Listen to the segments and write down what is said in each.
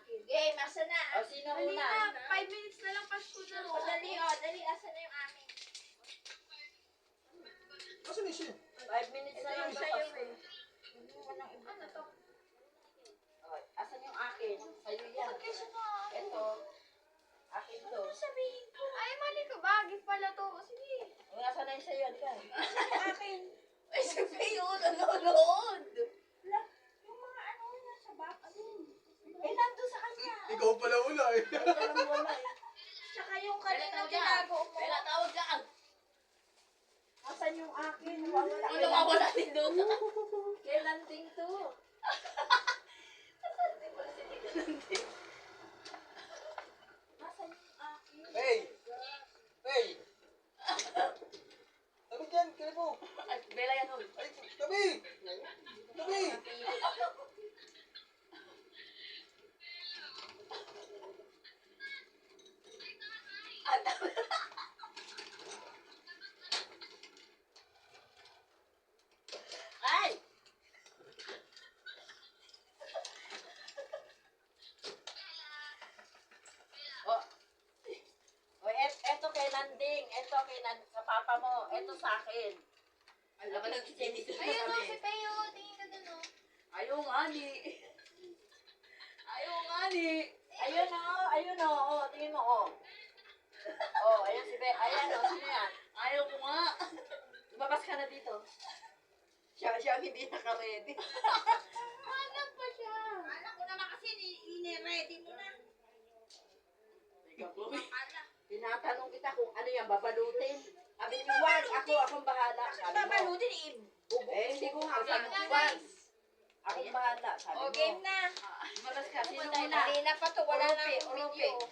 akin. Game, asa na? O, sino Dali una? na, 5 minutes na lang Pasko na. O, dali, asa na yung amin? Asan na siya? 5 minutes na lang Ito ba yung Pasko? sa'yo, Ano to? O, asan yung akin? Sa'yo yan. Bakit kasi na? Ito. Akin to. Sabihin ko. Ay, mali ka ba? Gift pala to. Sige. O, asan na yung sa'yo? Di ka? akin. Ay, sabi yun, nanonood. Yung mga ano nasa box. Eh, nandun sa kanya. Ikaw pala wala eh. Ito lang wala eh. Tsaka yung kanina tinago mo. Kaya tawag ka. Asan yung akin? Nawawala. Ano mawala din doon? Kailan din to? Asan yung akin? Hey! Hey! Tabi dyan, kaya mo. Ay, Bella yan ul. Ay, tabi! Tabi! Ay! O, eto kay Nanding, eto kay sa papa mo, eto sa akin. Alam mo, nag-send dito Ayun o, kami. si Peo. Tingin ka dun o. Ayaw nga ni. Ayaw nga ni. Ayun o, tingin mo o. Oh, ayun si Be, ayan o, sino yan? Ayaw ko nga. Lumabas ka na dito. Siya ang hindi naka-ready. Hanap pa siya. Anak ko naman kasi, ini-ready mo na. Ikaw po. Tinatanong kita kung ano yan, babalutin. Sabi niyo, wag, akong bahala. Sabi mo. Babalutin eh. Hindi ko nga, sabi Game mo, na, wag. guys. Akong bahala, sabi mo. O, game na. Lumabas ka, sino Pumunta una? Kanina pa to, wala na Orope, akong orope. video.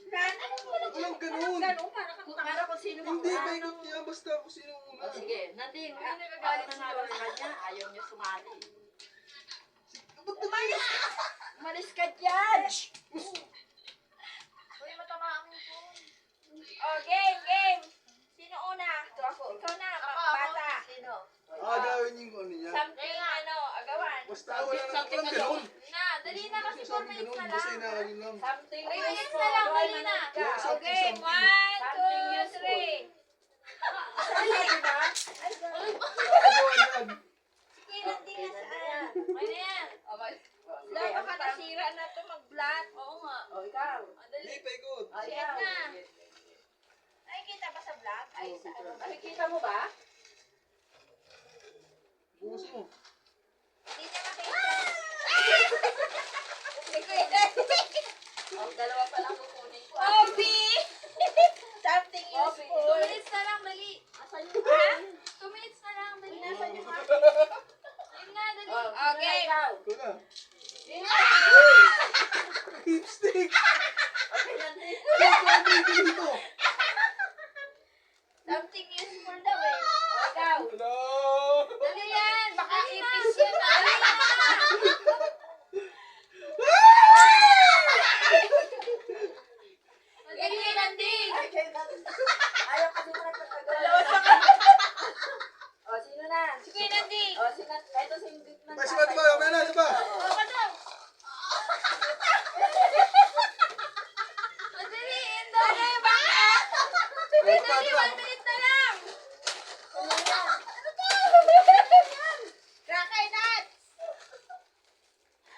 Kan? Walang ganun. Ganun, para kang Para kung sino Hindi, mauna. paikot niya. Basta kung sino una. O sige, Nanding, Ay, ako nagagalit na si nga Lola. sa kanya, ayaw niya sumali. Ba't Umalis ka dyan! Uy, matama ang phone. O, game. Sino una? Ito ako. Ikaw na, bata. Sino? gawin yung ano niya? Something, agawan. Basta wala something walang ganun. Na, dali na kasi 4 Sabi minutes ganun, na basta lang. inaalin lang. Something Three useful. minutes na lang, dali na. Yeah, O, something, game. something. 1, 2, 3. Sabi ba? Agawan yan. Kailan din na saan? Okay na yan. Wala Okay, baka nasira na to mag-vlog. Oo nga. O, ikaw. Dali. Hindi, paikot. O, Check ikaw. na. Nakikita ba sa vlog? Ay, sa ano? Nakikita mo ba? Bukas mo. Hindi niya makita. Hindi ko yun. O, dalawa pa lang kukunin ko. Obi! Something 2 useful. minutes na lang, dali. Asan yung Ha? 2 minutes na lang, dali. Nasaan yung Ayun na, dali. O, Okay. ikaw. Ikaw na. Sino? Lipstick! Okay, Nanding. Dito! Something useful daw eh. O, ikaw. Hello! Dali yan. Baka ipis yun. Dali na. Dali, Nanding. Ay, kayo Nanding. Ayaw kasi mo Dalawa sa O, sino na? Sige, Nanding. O, sino? Ito si Ingrid ng Ay, sabat ba? May na, sabat! Oo. Baka daw. Madali, dali. Baka. Ay, Dali, 1 minute na lang. Cracker nuts.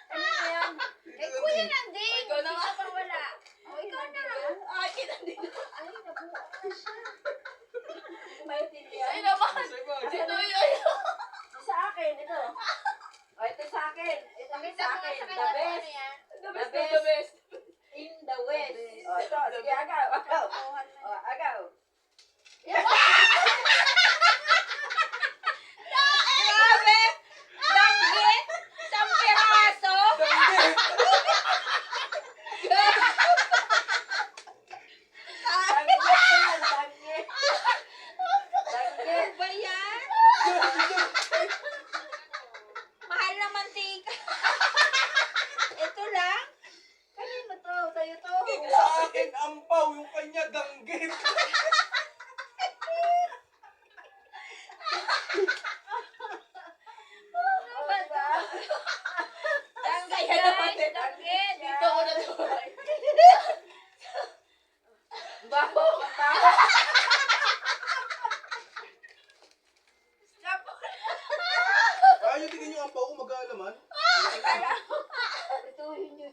Ano na yan? Eh, Kuya Nanding. Ikaw na nga. Sino pa wala? O, ikaw na. Ay, kinanding. Ay, nabuo na siya. Maintindihan. Ay, naman. Sabat! Ito yun. Ito sa akin, ito. O, ito sa akin. Ito Pakita sa mo nga akin. sa The kanya kung best. ano yan. The best. In the West. O, ito. Sige, agaw. Agaw. O, agaw. Grabe! Danggit! Isang piraso! Danggit! Danggit yan, danggit. Danggit. Ano ba yan? Mahal na mantika. Ito lang? Kanino to? Sa'yo to? Sa akin, ampaw. Yung kanya, danggit. Ano ba to? Danggit Kaya naman guys! eh. Danggit! Dito ko na to. Baho. Baho. Ayaw tingin yung ampaw ko mag-aalaman. Ituhin nyo.